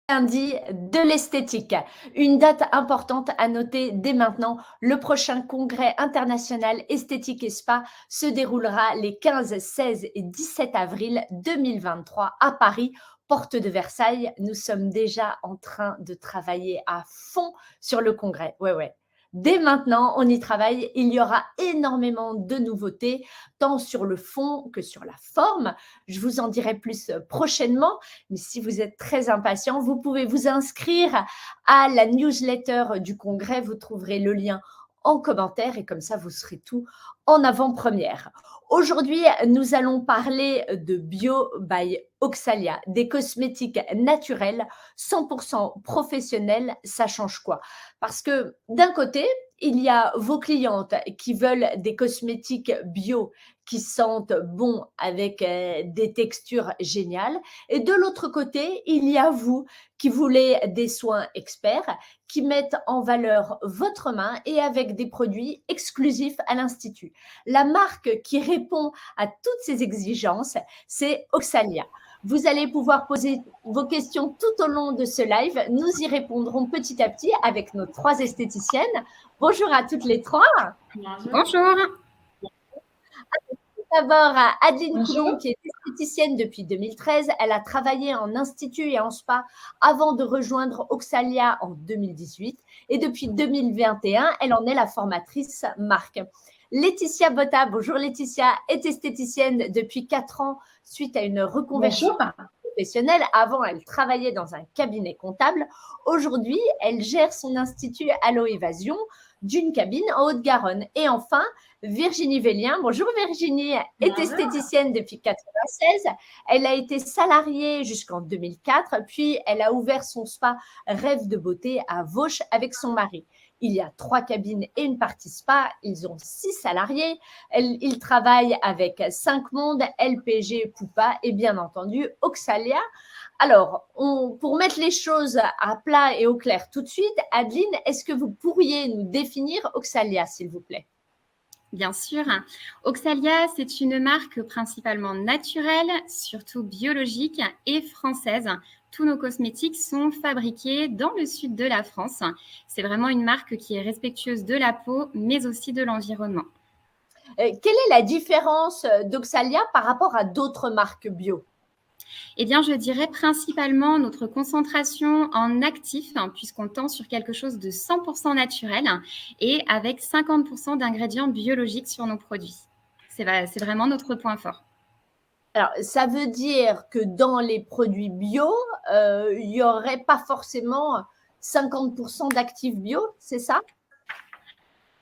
Lundi de l'esthétique. Une date importante à noter dès maintenant, le prochain congrès international esthétique et spa se déroulera les 15, 16 et 17 avril 2023 à Paris, porte de Versailles. Nous sommes déjà en train de travailler à fond sur le congrès. Ouais, ouais. Dès maintenant, on y travaille. Il y aura énormément de nouveautés, tant sur le fond que sur la forme. Je vous en dirai plus prochainement. Mais si vous êtes très impatient, vous pouvez vous inscrire à la newsletter du congrès. Vous trouverez le lien en commentaire et comme ça, vous serez tout en avant-première. Aujourd'hui, nous allons parler de Bio by Oxalia, des cosmétiques naturels, 100% professionnels. Ça change quoi? Parce que d'un côté, il y a vos clientes qui veulent des cosmétiques bio qui sentent bon avec des textures géniales. Et de l'autre côté, il y a vous qui voulez des soins experts qui mettent en valeur votre main et avec des produits exclusifs à l'Institut. La marque qui répond à toutes ces exigences, c'est Oxalia. Vous allez pouvoir poser vos questions tout au long de ce live. Nous y répondrons petit à petit avec nos 3 esthéticiennes. Bonjour à toutes les 3. Bonjour. D'abord, Adeline Coulon, qui est esthéticienne depuis 2013. Elle a travaillé en institut et en spa avant de rejoindre Oxalia en 2018. Et depuis 2021, elle en est la formatrice marque. Laetitia Botta, bonjour Laetitia, est esthéticienne depuis 4 ans suite à une reconversion professionnelle. Avant, elle travaillait dans un cabinet comptable. Aujourd'hui, elle gère son institut Allo Évasion d'une cabine en Haute-Garonne. Et enfin, Virginie Vélien. Bonjour Virginie, est esthéticienne depuis 1996. Elle a été salariée jusqu'en 2004, puis elle a ouvert son spa Rêve de beauté à Vauche avec son mari. Il y a 3 cabines et une partie spa. Ils ont 6 salariés. Ils travaillent avec 5 mondes, LPG, Poupa et bien entendu Oxalia. Alors, pour mettre les choses à plat et au clair tout de suite, Adeline, est-ce que vous pourriez nous définir Oxalia, s'il vous plaît? Bien sûr. Oxalia, c'est une marque principalement naturelle, surtout biologique et française. Tous nos cosmétiques sont fabriqués dans le sud de la France. C'est vraiment une marque qui est respectueuse de la peau, mais aussi de l'environnement. Quelle est la différence d'Oxalia par rapport à d'autres marques bio? Eh bien, je dirais principalement notre concentration en actifs, puisqu'on tend sur quelque chose de 100% naturel et avec 50% d'ingrédients biologiques sur nos produits. C'est vraiment notre point fort. Alors, ça veut dire que dans les produits bio, il n'y aurait pas forcément 50% d'actifs bio, c'est ça?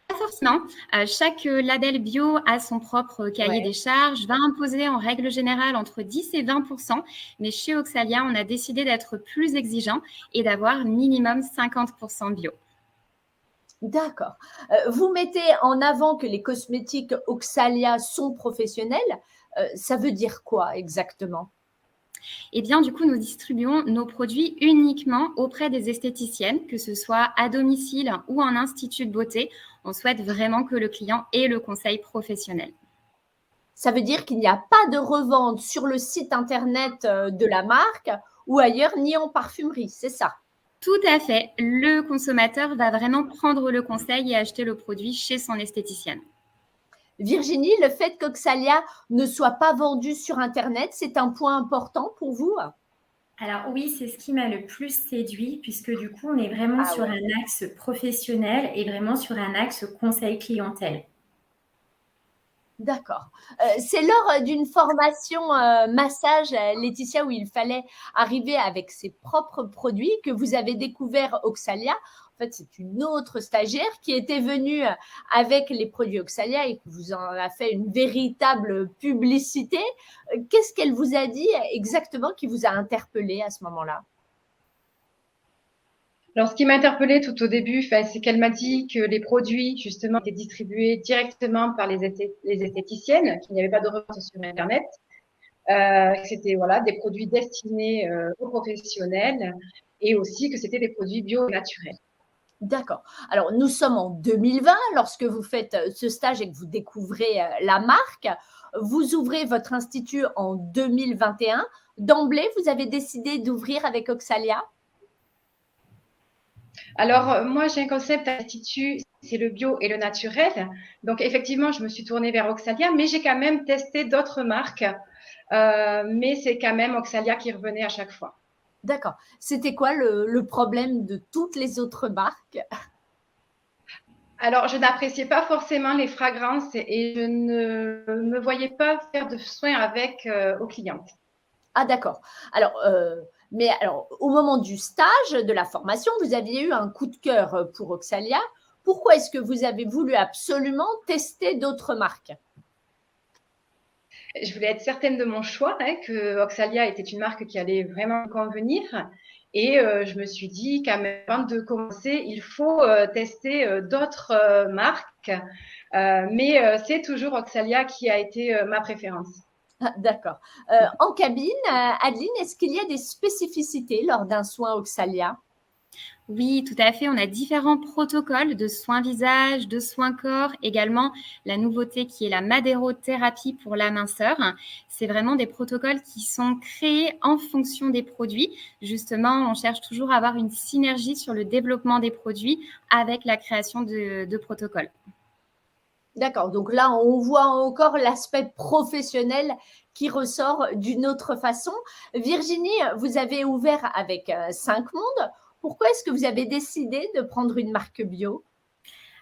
Pas forcément. Chaque label bio a son propre cahier des charges, va imposer en règle générale entre 10 et 20%. Mais chez Oxalia, on a décidé d'être plus exigeant et d'avoir minimum 50% bio. D'accord. Vous mettez en avant que les cosmétiques Oxalia sont professionnels. Ça veut dire quoi exactement? Eh bien, du coup, nous distribuons nos produits uniquement auprès des esthéticiennes, que ce soit à domicile ou en institut de beauté. On souhaite vraiment que le client ait le conseil professionnel. Ça veut dire qu'il n'y a pas de revente sur le site internet de la marque ou ailleurs, ni en parfumerie, c'est ça? Tout à fait. Le consommateur va vraiment prendre le conseil et acheter le produit chez son esthéticienne. Virginie, le fait qu'Oxalia ne soit pas vendu sur internet, c'est un point important pour vous? Alors oui, c'est ce qui m'a le plus séduit puisque du coup, on est vraiment sur un axe professionnel et vraiment sur un axe conseil clientèle. D'accord. C'est lors d'une formation massage, Laetitia, où il fallait arriver avec ses propres produits que vous avez découvert Oxalia. En fait, c'est une autre stagiaire qui était venue avec les produits Oxalia et qui vous en a fait une véritable publicité. Qu'est-ce qu'elle vous a dit exactement qui vous a interpellé à ce moment-là? Alors, ce qui m'a interpellée tout au début, c'est qu'elle m'a dit que les produits, justement, étaient distribués directement par les esthéticiennes, qu'il n'y avait pas de revente sur Internet. C'était voilà, des produits destinés aux professionnels et aussi que c'était des produits bio naturels. D'accord. Alors, nous sommes en 2020 lorsque vous faites ce stage et que vous découvrez la marque. Vous ouvrez votre institut en 2021. D'emblée, vous avez décidé d'ouvrir avec Oxalia? Alors, moi, j'ai un concept à l'Institut, c'est le bio et le naturel. Donc, effectivement, je me suis tournée vers Oxalia, mais j'ai quand même testé d'autres marques. Mais c'est quand même Oxalia qui revenait à chaque fois. D'accord. C'était quoi le problème de toutes les autres marques? Alors, je n'appréciais pas forcément les fragrances et je ne me voyais pas faire de soins avec aux clientes. Ah d'accord. Alors, mais alors, au moment du stage, de la formation, vous aviez eu un coup de cœur pour Oxalia. Pourquoi est-ce que vous avez voulu absolument tester d'autres marques? Je voulais être certaine de mon choix, hein, que Oxalia était une marque qui allait vraiment me convenir. Et je me suis dit qu'à même avant de commencer, il faut tester d'autres marques. Mais c'est toujours Oxalia qui a été ma préférence. Ah, d'accord. En cabine, Adeline, est-ce qu'il y a des spécificités lors d'un soin Oxalia? Oui, tout à fait. On a différents protocoles de soins visage, de soins corps, également la nouveauté qui est la madérothérapie pour la minceur. C'est vraiment des protocoles qui sont créés en fonction des produits. Justement, on cherche toujours à avoir une synergie sur le développement des produits avec la création de protocoles. D'accord, donc là, on voit encore l'aspect professionnel qui ressort d'une autre façon. Virginie, vous avez ouvert avec 5 mondes. Pourquoi est-ce que vous avez décidé de prendre une marque bio?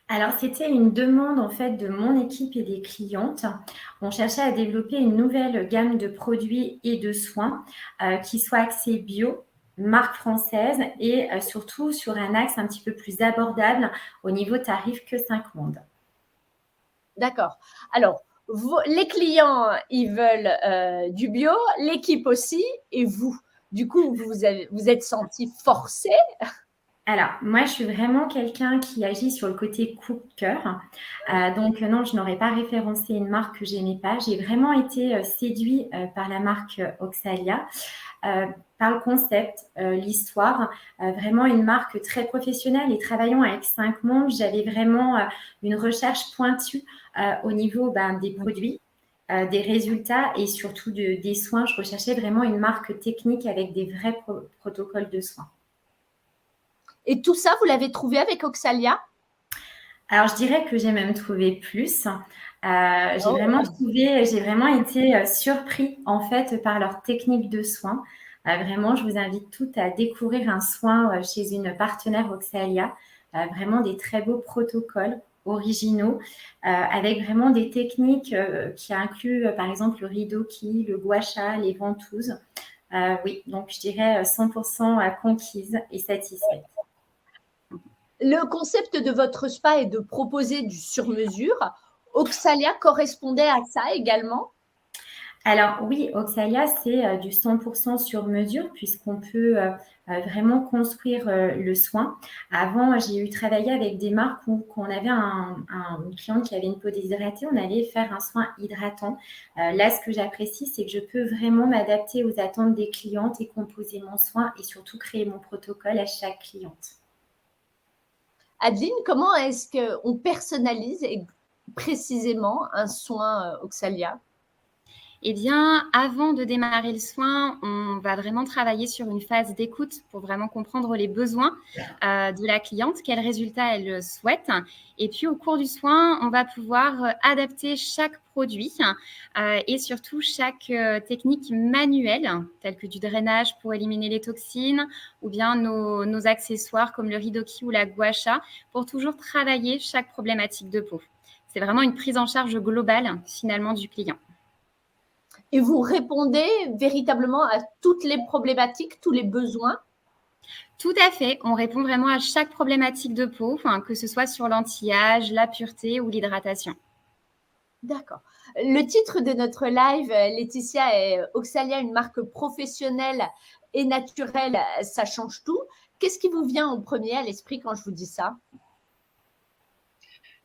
Alors, c'était une demande en fait de mon équipe et des clientes. On cherchait à développer une nouvelle gamme de produits et de soins qui soient axés bio, marque française et surtout sur un axe un petit peu plus abordable au niveau tarif que 5 mondes. D'accord. Alors, les clients, ils veulent du bio, l'équipe aussi, et vous. Du coup, vous êtes senti forcé. Alors, moi, je suis vraiment quelqu'un qui agit sur le côté coup de cœur. Donc, non, je n'aurais pas référencé une marque que j'aimais pas. J'ai vraiment été séduit par la marque Oxalia, par le concept, l'histoire. Vraiment une marque très professionnelle et travaillant avec 5 mondes, j'avais vraiment une recherche pointue au niveau des produits. Des résultats et surtout des soins. Je recherchais vraiment une marque technique avec des vrais protocoles de soins. Et tout ça, vous l'avez trouvé avec Oxalia? Alors, je dirais que j'ai même trouvé plus. Oh, J'ai vraiment été surpris en fait par leur technique de soin. Vraiment, je vous invite toutes à découvrir un soin chez une partenaire Oxalia. Vraiment des très beaux protocoles originaux avec vraiment des techniques qui incluent par exemple le ridoki, le gua sha, les ventouses. Oui, donc je dirais 100% conquise et satisfaite. le concept de votre spa est de proposer du sur-mesure. Oxalia correspondait à ça également? Alors oui, Oxalia, c'est du 100% sur mesure puisqu'on peut vraiment construire le soin. Avant, j'ai eu travaillé avec des marques où quand on avait une cliente qui avait une peau déshydratée, on allait faire un soin hydratant. Là, ce que j'apprécie, c'est que je peux vraiment m'adapter aux attentes des clientes et composer mon soin et surtout créer mon protocole à chaque cliente. Adeline, comment est-ce qu'on personnalise précisément un soin Oxalia? Eh bien, avant de démarrer le soin, on va vraiment travailler sur une phase d'écoute pour vraiment comprendre les besoins de la cliente, quels résultats elle souhaite. Et puis, au cours du soin, on va pouvoir adapter chaque produit et surtout chaque technique manuelle, telle que du drainage pour éliminer les toxines ou bien nos accessoires comme le ridoki ou la gua sha pour toujours travailler chaque problématique de peau. C'est vraiment une prise en charge globale finalement du client. Et vous répondez véritablement à toutes les problématiques, tous les besoins? Tout à fait. On répond vraiment à chaque problématique de peau, que ce soit sur l'anti-âge, la pureté ou l'hydratation. D'accord. Le titre de notre live, Laetitia, est Oxalia, une marque professionnelle et naturelle, ça change tout. Qu'est-ce qui vous vient en premier à l'esprit quand je vous dis ça?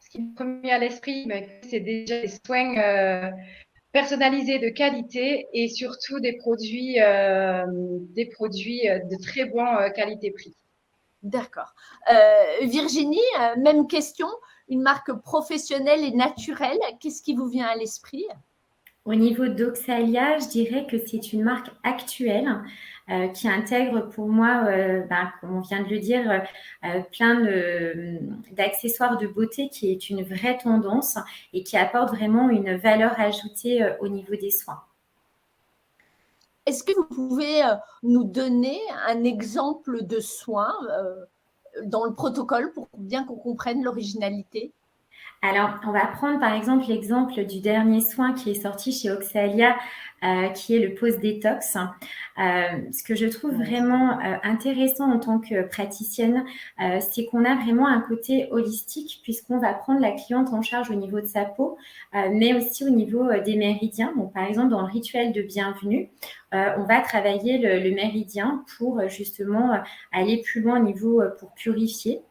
Ce qui me vient à l'esprit, c'est déjà des soins personnalisés de qualité et surtout des produits de très bonne qualité-prix. D'accord. Virginie, même question, une marque professionnelle et naturelle, qu'est-ce qui vous vient à l'esprit? Au niveau d'Oxalia, je dirais que c'est une marque actuelle qui intègre pour moi, comme on vient de le dire, plein d'accessoires de beauté qui est une vraie tendance et qui apporte vraiment une valeur ajoutée au niveau des soins. Est-ce que vous pouvez nous donner un exemple de soin dans le protocole pour bien qu'on comprenne l'originalité? Alors, on va prendre par exemple l'exemple du dernier soin qui est sorti chez Oxalia, qui est le Pose Détox. Ce que je trouve vraiment intéressant en tant que praticienne, c'est qu'on a vraiment un côté holistique puisqu'on va prendre la cliente en charge au niveau de sa peau, mais aussi au niveau des méridiens. Donc, par exemple, dans le rituel de bienvenue, on va travailler le méridien pour justement aller plus loin au niveau pour purifier.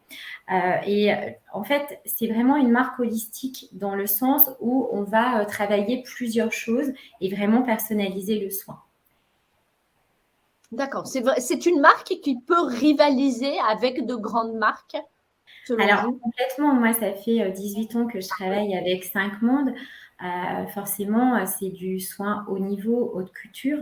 En fait, c'est vraiment une marque holistique dans le sens où on va travailler plusieurs choses et vraiment personnaliser le soin. D'accord. C'est une marque qui peut rivaliser avec de grandes marques, selon Alors, vous? complètement, moi, ça fait 18 ans que je travaille avec 5 Mondes. Forcément, c'est du soin haut niveau, haute couture.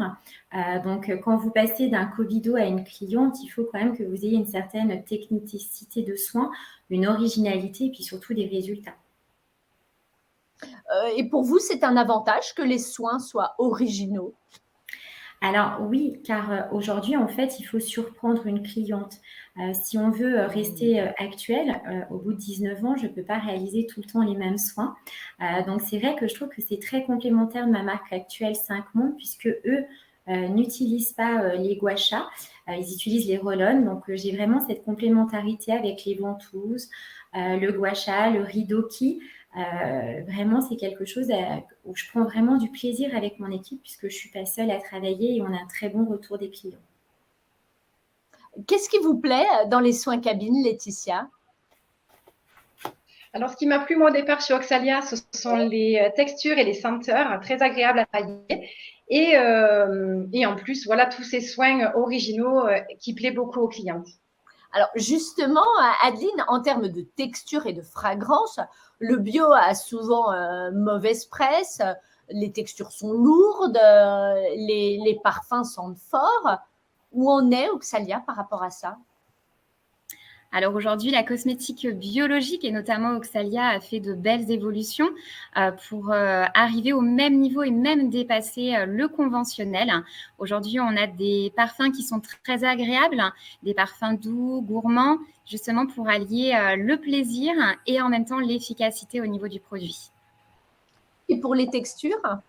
Donc, quand vous passez d'un covido à une cliente, il faut quand même que vous ayez une certaine technicité de soin, une originalité et puis surtout des résultats. Et pour vous, c'est un avantage que les soins soient originaux? Alors oui, car aujourd'hui, en fait, il faut surprendre une cliente. Si on veut rester actuel, au bout de 19 ans, je ne peux pas réaliser tout le temps les mêmes soins. Donc c'est vrai que je trouve que c'est très complémentaire de ma marque actuelle 5 Mondes, puisque eux n'utilisent pas les gua sha, ils utilisent les roll-on. Donc j'ai vraiment cette complémentarité avec les ventouses, le gua sha, le ridoki. Vraiment, c'est quelque chose où je prends vraiment du plaisir avec mon équipe puisque je ne suis pas seule à travailler et on a un très bon retour des clients. Qu'est-ce qui vous plaît dans les soins cabines, Laetitia? Alors, ce qui m'a plu, moi, au départ, chez Oxalia, ce sont les textures et les senteurs très agréables à travailler. Et en plus, voilà, tous ces soins originaux qui plaisent beaucoup aux clientes. Alors justement, Adeline, en termes de texture et de fragrance, le bio a souvent mauvaise presse, les textures sont lourdes, les parfums sentent fort. Où en est Oxalia par rapport à ça? Alors aujourd'hui, la cosmétique biologique et notamment Oxalia a fait de belles évolutions pour arriver au même niveau et même dépasser le conventionnel. Aujourd'hui, on a des parfums qui sont très agréables, des parfums doux, gourmands, justement pour allier le plaisir et en même temps l'efficacité au niveau du produit. Et pour les textures?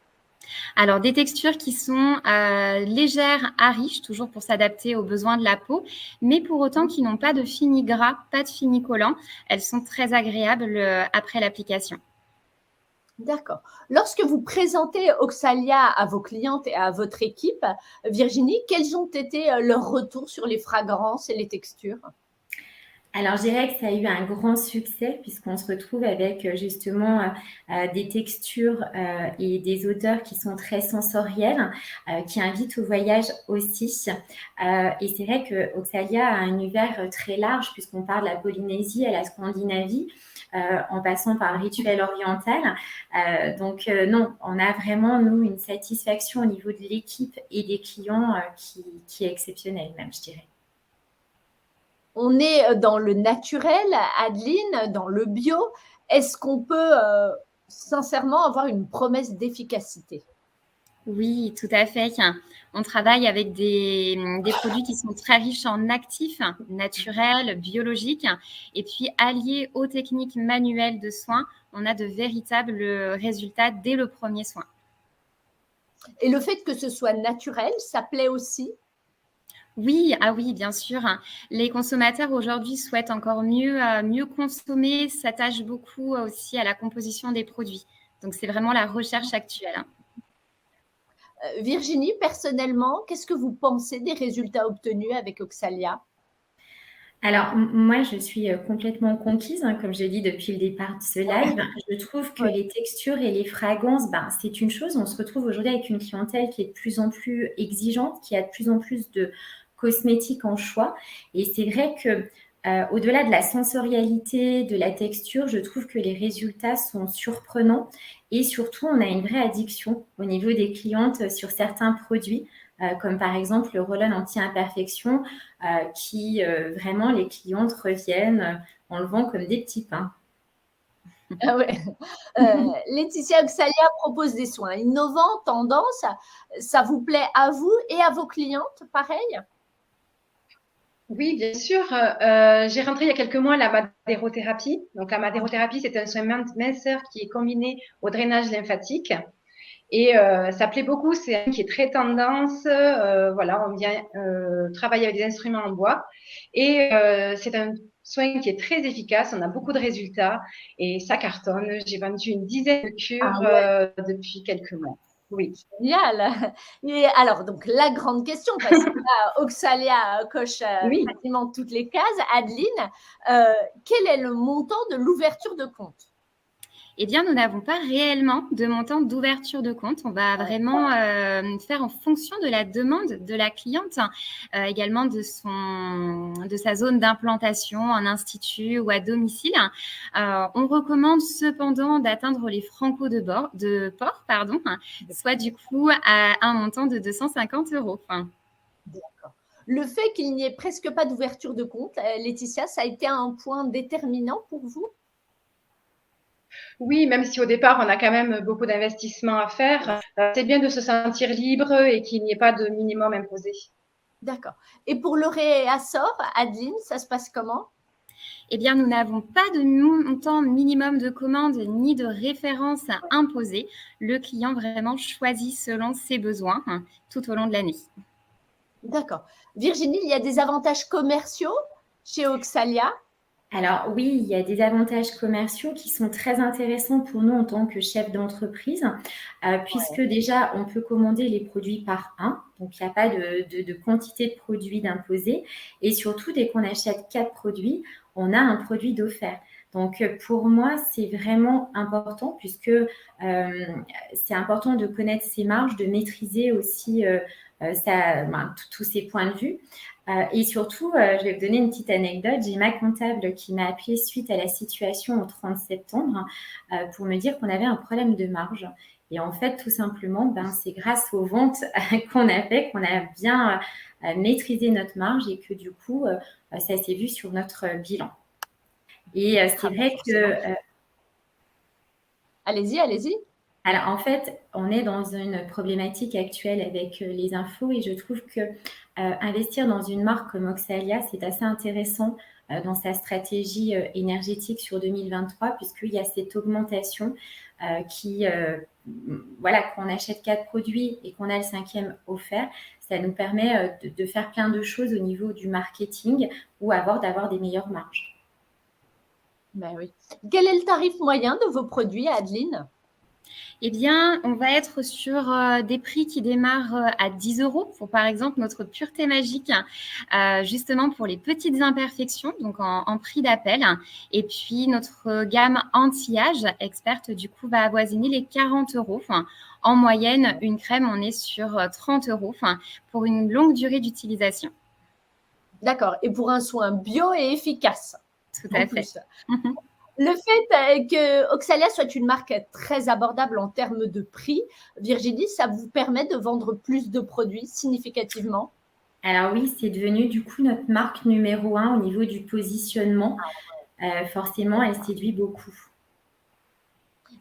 Alors, des textures qui sont légères à riches, toujours pour s'adapter aux besoins de la peau, mais pour autant qui n'ont pas de fini gras, pas de fini collant. Elles sont très agréables après l'application. D'accord. Lorsque vous présentez Oxalia à vos clientes et à votre équipe, Virginie, quels ont été leurs retours sur les fragrances et les textures? Alors, je dirais que ça a eu un grand succès puisqu'on se retrouve avec justement des textures et des odeurs qui sont très sensorielles, qui invitent au voyage aussi. Et c'est vrai que Oxalia a un univers très large puisqu'on part de la Polynésie à la Scandinavie, en passant par le rituel oriental. Donc non, on a vraiment, nous, une satisfaction au niveau de l'équipe et des clients qui est exceptionnelle même, je dirais. On est dans le naturel, Adeline, dans le bio. Est-ce qu'on peut sincèrement avoir une promesse d'efficacité? Oui, tout à fait. On travaille avec des produits qui sont très riches en actifs, naturels, biologiques. Et puis, alliés aux techniques manuelles de soins, on a de véritables résultats dès le premier soin. Et le fait que ce soit naturel, ça plaît aussi? Oui, ah oui, bien sûr. Les consommateurs aujourd'hui souhaitent encore mieux consommer, s'attachent beaucoup aussi à la composition des produits. Donc, c'est vraiment la recherche actuelle. Virginie, personnellement, qu'est-ce que vous pensez des résultats obtenus avec Oxalia? Alors, moi, je suis complètement conquise, comme je dis depuis le départ de ce live. Je trouve que Ouais. les textures et les fragrances, c'est une chose. On se retrouve aujourd'hui avec une clientèle qui est de plus en plus exigeante, qui a de plus en plus de cosmétiques en choix. Et c'est vrai que Au-delà de la sensorialité, de la texture, je trouve que les résultats sont surprenants et surtout, on a une vraie addiction au niveau des clientes sur certains produits, comme par exemple le roll-on anti-imperfection, qui vraiment les clientes reviennent en le vend comme des petits pains. Ah ouais. Laetitia Oxalia propose des soins innovants, tendance. Ça vous plaît à vous et à vos clientes, pareil? Oui, bien sûr. J'ai rentré il y a quelques mois la madérothérapie. Donc, la madérothérapie, c'est un soin minceur qui est combiné au drainage lymphatique. Et ça plaît beaucoup. C'est un qui est très tendance. Voilà, on vient travailler avec des instruments en bois. Et c'est un soin qui est très efficace. On a beaucoup de résultats et ça cartonne. J'ai vendu une dizaine de cures Ah ouais. depuis quelques mois. Oui. Génial. Et alors, donc, la grande question, parce que là, Oxalia coche Oui. quasiment toutes les cases. Adeline, quel est le montant de l'ouverture de compte? Eh bien, nous n'avons pas réellement de montant d'ouverture de compte. On va vraiment faire en fonction de la demande de la cliente, également de sa zone d'implantation en institut ou à domicile. On recommande cependant d'atteindre les franco de port, soit du coup à un montant de 250 €. D'accord. Le fait qu'il n'y ait presque pas d'ouverture de compte, Laetitia, ça a été un point déterminant pour vous? Oui, même si au départ, on a quand même beaucoup d'investissements à faire, c'est bien de se sentir libre et qu'il n'y ait pas de minimum imposé. D'accord. Et pour le réassort, Adeline, ça se passe comment? Eh bien, nous n'avons pas de montant minimum de commande ni de référence à imposer. Le client vraiment choisit selon ses besoins tout au long de l'année. D'accord. Virginie, il y a des avantages commerciaux chez Oxalia? Alors oui, il y a des avantages commerciaux qui sont très intéressants pour nous en tant que chef d'entreprise, puisque déjà, on peut commander les produits par un, donc il n'y a pas de quantité de produits d'imposer. Et surtout, dès qu'on achète 4 produits, on a un produit d'offert. Donc pour moi, c'est vraiment important puisque c'est important de connaître ses marges, de maîtriser aussi tous ses points de vue. Et surtout, je vais vous donner une petite anecdote. J'ai ma comptable qui m'a appelée suite à la situation au 30 septembre pour me dire qu'on avait un problème de marge. Et en fait, tout simplement, c'est grâce aux ventes qu'on a fait qu'on a bien maîtrisé notre marge et que du coup, ça s'est vu sur notre bilan. Et c'est vrai que… Allez-y, allez-y. Alors, en fait, on est dans une problématique actuelle avec les infos et je trouve que investir dans une marque comme Oxalia, c'est assez intéressant dans sa stratégie énergétique sur 2023 puisqu'il y a cette augmentation qu'on achète 4 produits et qu'on a le 5e offert. Ça nous permet de faire plein de choses au niveau du marketing ou d'avoir des meilleures marges. Ben oui. Quel est le tarif moyen de vos produits, Adeline? Eh bien, on va être sur des prix qui démarrent à 10 € pour, par exemple, notre pureté magique, justement pour les petites imperfections, donc en prix d'appel. Et puis, notre gamme anti-âge experte, du coup, va avoisiner les 40 €. En moyenne, une crème, on est sur 30 € pour une longue durée d'utilisation. D'accord. Et pour un soin bio et efficace. Tout à fait. Le fait que Oxalia soit une marque très abordable en termes de prix, Virginie, ça vous permet de vendre plus de produits significativement? Alors oui, c'est devenu du coup notre marque numéro 1 au niveau du positionnement. Forcément, elle séduit beaucoup.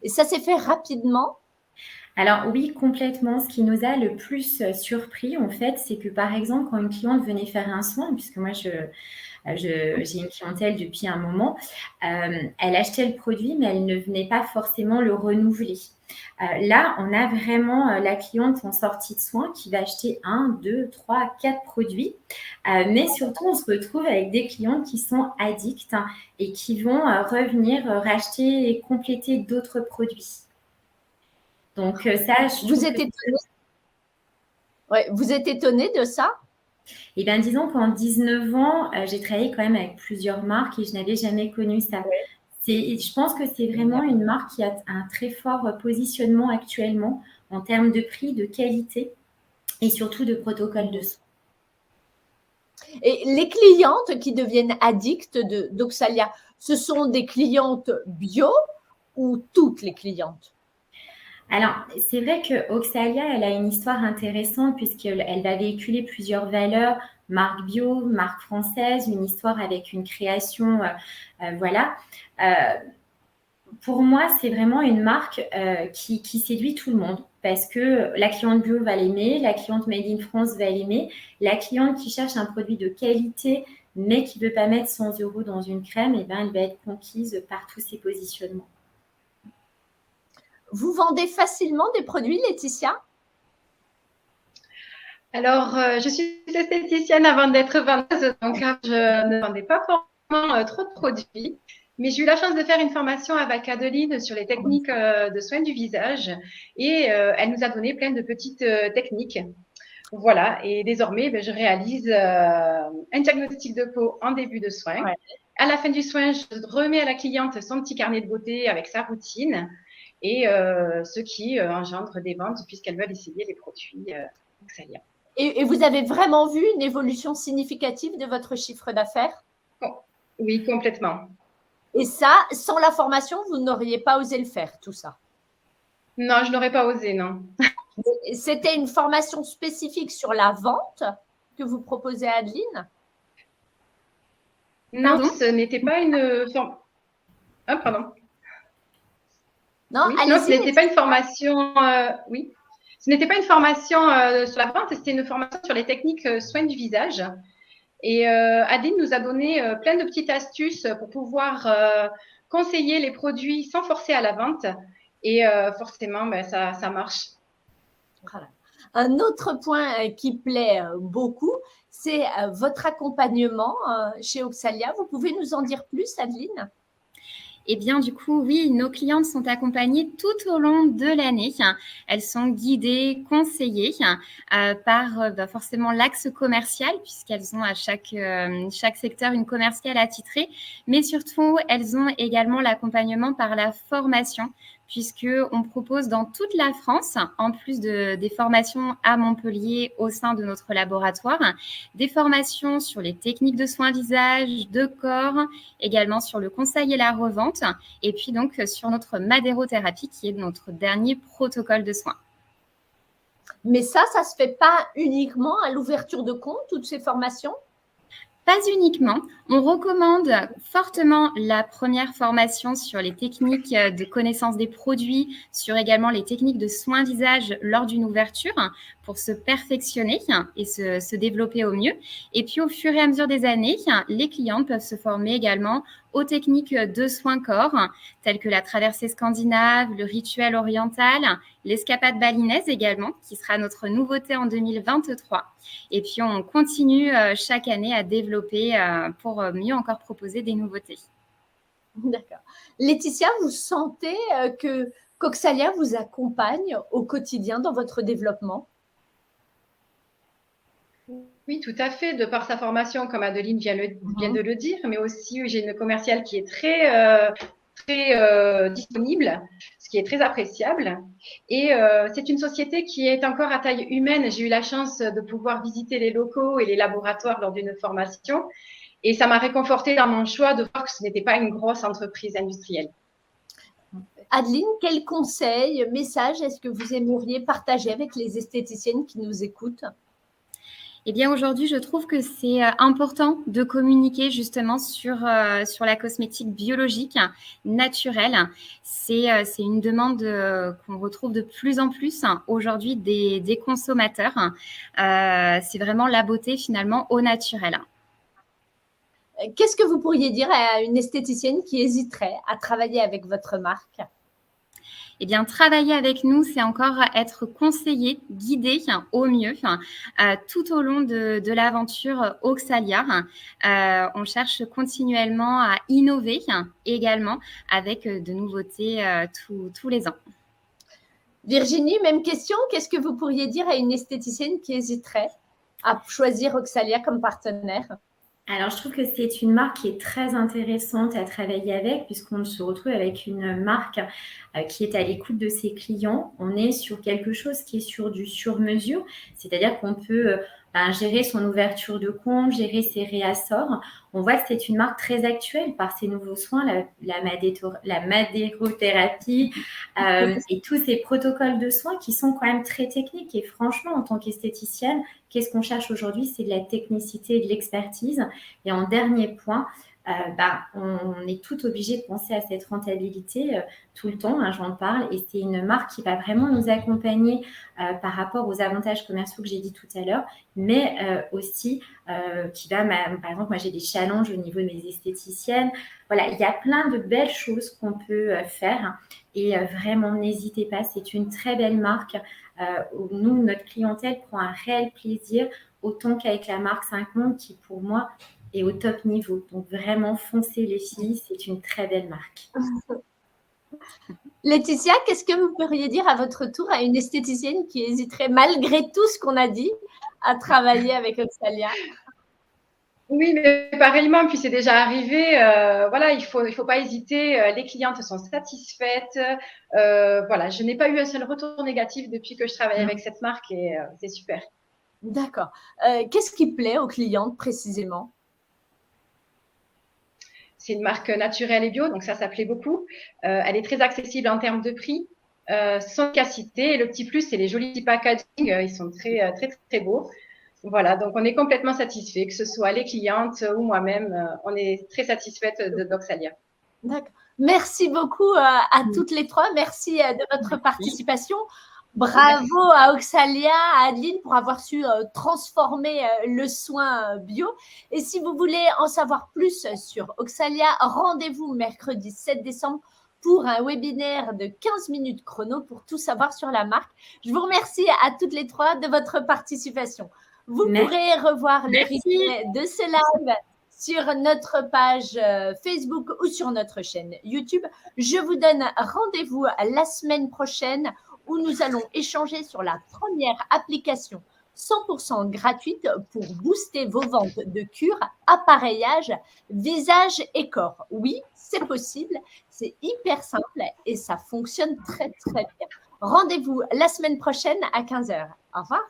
Et ça s'est fait rapidement? Alors oui, complètement. Ce qui nous a le plus surpris, en fait, c'est que par exemple, quand une cliente venait faire un soin, puisque moi, j'ai une clientèle depuis un moment, elle achetait le produit, mais elle ne venait pas forcément le renouveler. Là, on a vraiment la cliente en sortie de soins qui va acheter 1, 2, 3, 4 produits. Mais surtout, on se retrouve avec des clients qui sont addicts et qui vont revenir racheter et compléter d'autres produits. Donc ça, Vous êtes étonnée? Ouais, vous êtes étonnée de ça? Eh bien, disons qu'en 19 ans, j'ai travaillé quand même avec plusieurs marques et je n'avais jamais connu ça. Je pense que c'est vraiment une marque qui a un très fort positionnement actuellement en termes de prix, de qualité et surtout de protocole de soins. Et les clientes qui deviennent addictes d'Oxalia, ce sont des clientes bio ou toutes les clientes? Alors, c'est vrai que Oxalia, elle a une histoire intéressante puisqu'elle va véhiculer plusieurs valeurs, marque bio, marque française, une histoire avec une création, voilà. Pour moi, c'est vraiment une marque qui séduit tout le monde parce que la cliente bio va l'aimer, la cliente Made in France va l'aimer, la cliente qui cherche un produit de qualité mais qui ne veut pas mettre 100 € dans une crème, eh ben, elle va être conquise par tous ces positionnements. Vous vendez facilement des produits, Laetitia? Alors, je suis esthéticienne avant d'être vendeuse, donc je ne vendais pas forcément trop de produits. Mais j'ai eu la chance de faire une formation avec Adeline sur les techniques de soins du visage et elle nous a donné plein de petites techniques. Voilà, et désormais, je réalise un diagnostic de peau en début de soin. Ouais. À la fin du soin, je remets à la cliente son petit carnet de beauté avec sa routine et ce qui engendre des ventes puisqu'elles veulent essayer les produits Oxalia. Et vous avez vraiment vu une évolution significative de votre chiffre d'affaires? Oui, complètement. Et ça, sans la formation, vous n'auriez pas osé le faire, tout ça? Non, je n'aurais pas osé, non. C'était une formation spécifique sur la vente que vous proposez à Adeline? Non, ce n'était pas une formation. Ah, pardon. Non, oui, non, ce n'était pas une formation. Oui, ce n'était pas une formation sur la vente, c'était une formation sur les techniques soins du visage. Et Adeline nous a donné plein de petites astuces pour pouvoir conseiller les produits sans forcer à la vente. Et forcément, ça marche. Voilà. Un autre point qui plaît beaucoup, c'est votre accompagnement chez Oxalia. Vous pouvez nous en dire plus, Adeline? Eh bien, du coup, oui, nos clientes sont accompagnées tout au long de l'année. Elles sont guidées, conseillées par forcément l'axe commercial, puisqu'elles ont à chaque secteur une commerciale attitrée, mais surtout, elles ont également l'accompagnement par la formation, puisqu'on propose dans toute la France, en plus des formations à Montpellier au sein de notre laboratoire, des formations sur les techniques de soins visage, de corps, également sur le conseil et la revente, et puis donc sur notre madérothérapie qui est notre dernier protocole de soins. Mais ça ne se fait pas uniquement à l'ouverture de compte, toutes ces formations? Pas uniquement. On recommande fortement la première formation sur les techniques de connaissance des produits, sur également les techniques de soins visage lors d'une ouverture pour se perfectionner et se développer au mieux. Et puis, au fur et à mesure des années, les clientes peuvent se former également aux techniques de soins corps, telles que la traversée scandinave, le rituel oriental, l'escapade balinaise également, qui sera notre nouveauté en 2023. Et puis, on continue chaque année à développer pour mieux encore proposer des nouveautés. D'accord. Laetitia, vous sentez que qu'Oxalia vous accompagne au quotidien dans votre développement? Oui, tout à fait, de par sa formation, comme Adeline vient de le dire, mais aussi j'ai une commerciale qui est très disponible, ce qui est très appréciable. Et c'est une société qui est encore à taille humaine. J'ai eu la chance de pouvoir visiter les locaux et les laboratoires lors d'une formation. Et ça m'a réconfortée dans mon choix de voir que ce n'était pas une grosse entreprise industrielle. Adeline, quel conseil, message est-ce que vous aimeriez partager avec les esthéticiennes qui nous écoutent? Eh bien, aujourd'hui, je trouve que c'est important de communiquer justement sur la cosmétique biologique, naturelle. C'est une demande qu'on retrouve de plus en plus aujourd'hui des consommateurs. C'est vraiment la beauté finalement au naturel. Qu'est-ce que vous pourriez dire à une esthéticienne qui hésiterait à travailler avec votre marque? Eh bien, travailler avec nous, c'est encore être conseillé, guidé au mieux tout au long de l'aventure Oxalia. On cherche continuellement à innover également avec de nouveautés tous les ans. Virginie, même question. Qu'est-ce que vous pourriez dire à une esthéticienne qui hésiterait à choisir Oxalia comme partenaire? Alors, je trouve que c'est une marque qui est très intéressante à travailler avec puisqu'on se retrouve avec une marque qui est à l'écoute de ses clients. On est sur quelque chose qui est sur du sur-mesure, c'est-à-dire qu'on peut gérer son ouverture de compte, gérer ses réassorts. On voit que c'est une marque très actuelle par ses nouveaux soins, la madérothérapie et tous ces protocoles de soins qui sont quand même très techniques. Et franchement, en tant qu'esthéticienne, qu'est-ce qu'on cherche aujourd'hui? C'est de la technicité et de l'expertise. Et en dernier point, on est tout obligé de penser à cette rentabilité tout le temps, j'en parle, et c'est une marque qui va vraiment nous accompagner par rapport aux avantages commerciaux que j'ai dit tout à l'heure, mais aussi qui va, par exemple, moi j'ai des challenges au niveau de mes esthéticiennes. Voilà, il y a plein de belles choses qu'on peut faire et vraiment n'hésitez pas, c'est une très belle marque où nous, notre clientèle prend un réel plaisir, autant qu'avec la marque 5 Mondes qui pour moi et au top niveau. Donc, vraiment, foncez les filles, c'est une très belle marque. Laetitia, qu'est-ce que vous pourriez dire à votre tour à une esthéticienne qui hésiterait, malgré tout ce qu'on a dit, à travailler avec Oxalia? Oui, mais pareillement, puis c'est déjà arrivé. Voilà, il faut pas hésiter. Les clientes sont satisfaites. Voilà, je n'ai pas eu un seul retour négatif depuis que je travaille avec cette marque et c'est super. D'accord. Qu'est-ce qui plaît aux clientes précisément? C'est une marque naturelle et bio, donc ça plaît beaucoup. Elle est très accessible en termes de prix, son efficacité. Et le petit plus, c'est les jolis packaging. Ils sont très, très, très beaux. Voilà, donc on est complètement satisfait, que ce soit les clientes ou moi-même, on est très satisfaite d'Oxalia. D'accord. Merci beaucoup à toutes les trois. Merci de votre participation. Bravo à Oxalia, à Adeline pour avoir su transformer le soin bio. Et si vous voulez en savoir plus sur Oxalia, rendez-vous mercredi 7 décembre pour un webinaire de 15 minutes chrono pour tout savoir sur la marque. Je vous remercie à toutes les trois de votre participation. Vous pourrez revoir le replay de ce live sur notre page Facebook ou sur notre chaîne YouTube. Je vous donne rendez-vous la semaine prochaine où nous allons échanger sur la première application 100% gratuite pour booster vos ventes de cure, appareillage, visage et corps. Oui, c'est possible, c'est hyper simple et ça fonctionne très, très bien. Rendez-vous la semaine prochaine à 15h. Au revoir.